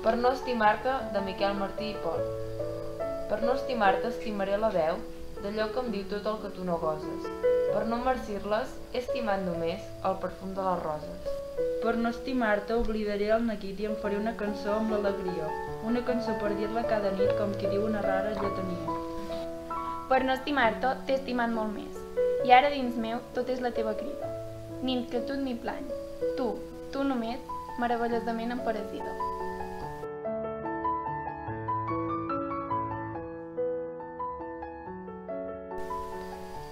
Per no estimar-te, de Miquel Martí i Pol. Per no estimar-te, estimaré la veu d'allò que em diu tot el que tu no goses. Per no marcir-les, he estimat només el perfum de les roses. Per no estimar-te, oblidaré el neguit i em faré una cançó amb l'alegria, una cançó per dir-la cada nit com qui diu una rara lletania. Per no estimar-te, t'he estimat molt més, i ara dins meu tot és la teva crida. Nit que tu m'hi plany, tu només, meravellosament emparasida.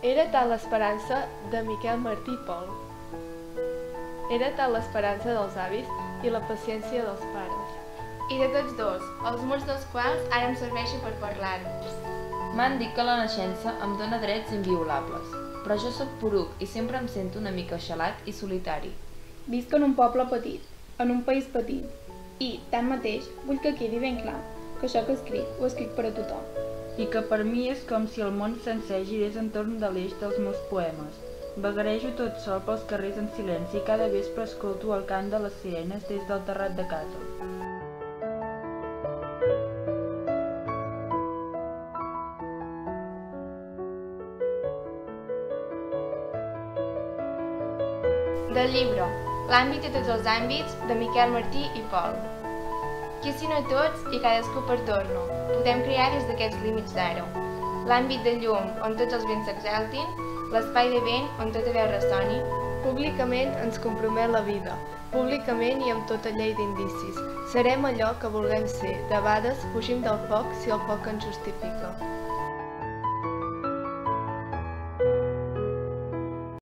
Era tal l'esperança de Miquel Martí i Pol. Era tal l'esperança dels avis i la paciència dels pares. I de tots dos, els murs dels quals ara em serveixen per parlar-vos. M'han dit que la naixença em dóna drets inviolables, però jo sóc poruc i sempre em sento una mica xalat i solitari. Visc en un poble petit, en un país petit, i, tanmateix, vull que quedi ben clar que això que escric ho escric per a tothom. I que per mi és com si el món sencer girés entorn de l'eix dels meus poemes. Vagarejo tot sol pels carrers en silenci i cada vespre escolto el cant de les sirenes des del terrat de casa. Del llibre L'àmbit de tots els àmbits, de Miquel Martí i Pol. Que si no tots i cadascú per torno, podem crear des d'aquests límits d'ara. L'àmbit de llum on tots els vents s'exaltin, l'espai de vent on tota veu ressoni. Públicament ens compromet la vida, públicament i amb tota llei d'indicis. Serem allò que vulguem ser, debades fugim del foc si el foc ens justifica.